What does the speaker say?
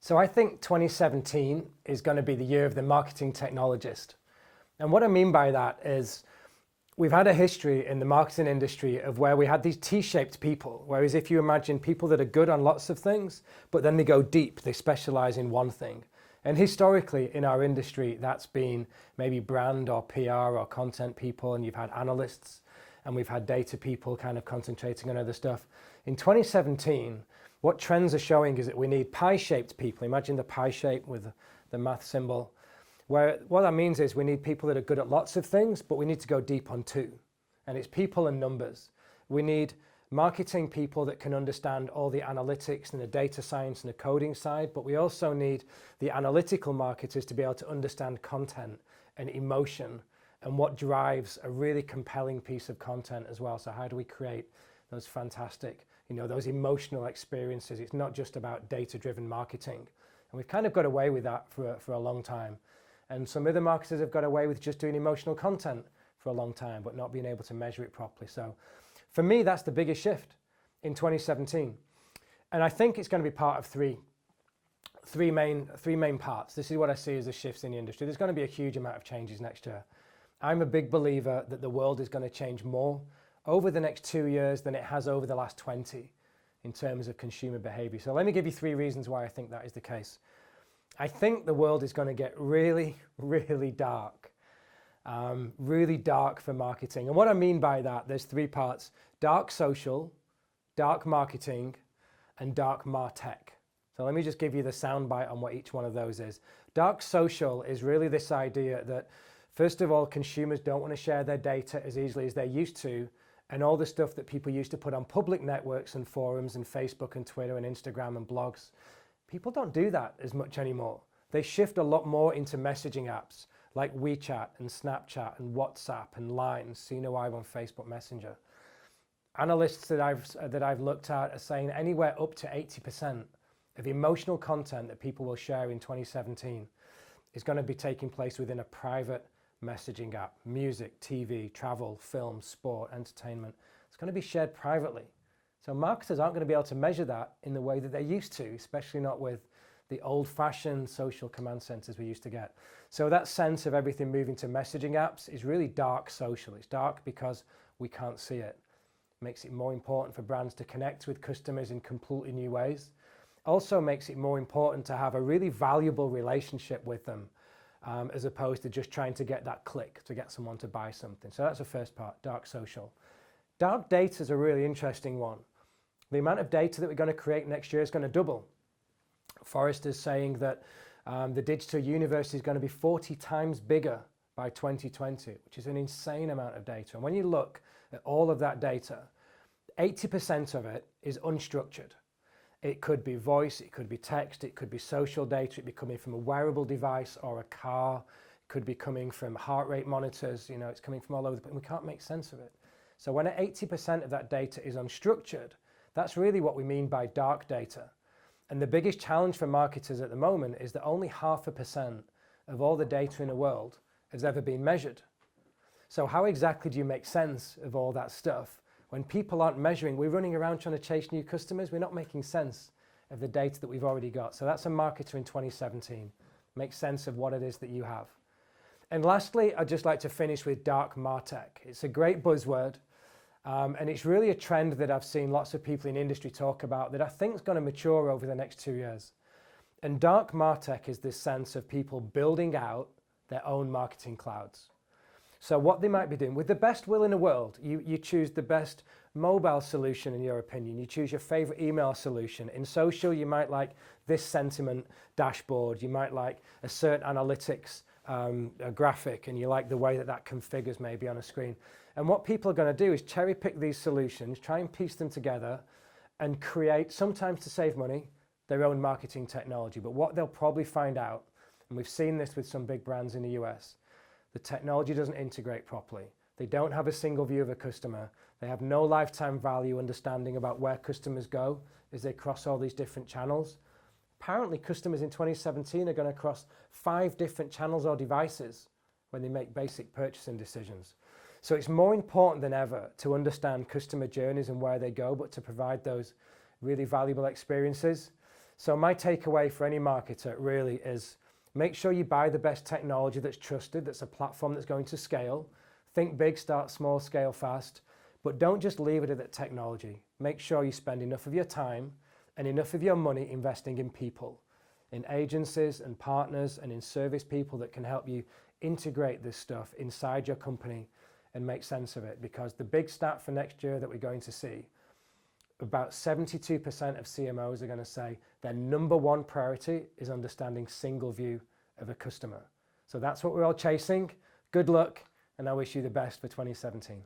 So I think 2017 is going to be the year of the marketing technologist. And what I mean by that is we've had a history in the marketing industry of where we had these T-shaped people, whereas if you imagine people that are good on lots of things, but then they go deep, they specialize in one thing. And historically in our industry, that's been maybe brand or PR or content people, and you've had analysts and we've had data people kind of concentrating on other stuff. In 2017, what trends are showing is that we need pie-shaped people. Imagine the pie shape with the math symbol. Where what that means is we need people that are good at lots of things, but we need to go deep on two. And it's people and numbers. We need marketing people that can understand all the analytics and the data science and the coding side, but we also need the analytical marketers to be able to understand content and emotion and what drives a really compelling piece of content as well. So how do we create those fantastic, those emotional experiences? It's not just about data-driven marketing. And we've kind of got away with that for a long time. And some other marketers have got away with just doing emotional content for a long time, but not being able to measure it properly. So for me, that's the biggest shift in 2017. And I think it's going to be part of three main parts. This is what I see as the shifts in the industry. There's going to be a huge amount of changes next year. I'm a big believer that the world is going to change more over the next 2 years than it has over the last 20 in terms of consumer behavior. So let me give you 3 reasons why I think that is the case. I think the world is going to get really, really dark for marketing. And what I mean by that, there's 3 parts: dark social, dark marketing, and dark martech. So let me just give you the soundbite on what each one of those is. Dark social is really this idea that, first of all, consumers don't want to share their data as easily as they used to, and all the stuff that people used to put on public networks and forums and Facebook and Twitter and Instagram and blogs, people don't do that as much anymore. They shift a lot more into messaging apps like WeChat and Snapchat and WhatsApp and Line and CNOI on Facebook Messenger. Analysts that I've looked at are saying anywhere up to 80% of emotional content that people will share in 2017 is going to be taking place within a private messaging app. Music, TV, travel, film, sport, entertainment. It's going to be shared privately. So marketers aren't going to be able to measure that in the way that they used to, especially not with the old-fashioned social command centers we used to get. So that sense of everything moving to messaging apps is really dark social. It's dark because we can't see it. It makes it more important for brands to connect with customers in completely new ways. Also makes it more important to have a really valuable relationship with them, as opposed to just trying to get that click to get someone to buy something. So that's the first part, dark social. Dark data is a really interesting one. The amount of data that we're going to create next year is going to double. Forrester's saying that the digital universe is going to be 40 times bigger by 2020, which is an insane amount of data. And when you look at all of that data, 80% of it is unstructured. It could be voice, it could be text, it could be social data, it could be coming from a wearable device or a car, it could be coming from heart rate monitors, it's coming from all over the place, and we can't make sense of it. So when 80% of that data is unstructured, that's really what we mean by dark data. And the biggest challenge for marketers at the moment is that only 0.5% of all the data in the world has ever been measured. So how exactly do you make sense of all that stuff? When people aren't measuring, we're running around trying to chase new customers. We're not making sense of the data that we've already got. So that's a marketer in 2017. Make sense of what it is that you have. And lastly, I'd just like to finish with dark martech. It's a great buzzword. And it's really a trend that I've seen lots of people in industry talk about that I think is going to mature over the next 2 years. And dark martech is this sense of people building out their own marketing clouds. So what they might be doing, with the best will in the world, you choose the best mobile solution in your opinion, you choose your favorite email solution. In social, you might like this sentiment dashboard, you might like a certain analytics a graphic, and you like the way that configures maybe on a screen. And what people are going to do is cherry pick these solutions, try and piece them together and create, sometimes to save money, their own marketing technology. But what they'll probably find out, and we've seen this with some big brands in the US, the technology doesn't integrate properly. They don't have a single view of a customer. They have no lifetime value understanding about where customers go as they cross all these different channels. Apparently, customers in 2017 are going to cross 5 different channels or devices when they make basic purchasing decisions. So it's more important than ever to understand customer journeys and where they go, but to provide those really valuable experiences. So my takeaway for any marketer really is make sure you buy the best technology that's trusted, that's a platform that's going to scale. Think big, start small, scale fast. But don't just leave it at technology. Make sure you spend enough of your time and enough of your money investing in people, in agencies and partners and in service people that can help you integrate this stuff inside your company and make sense of it. Because the big stat for next year that we're going to see, about 72% of CMOs are going to say their number one priority is understanding single view of a customer. So that's what we're all chasing. Good luck, and I wish you the best for 2017.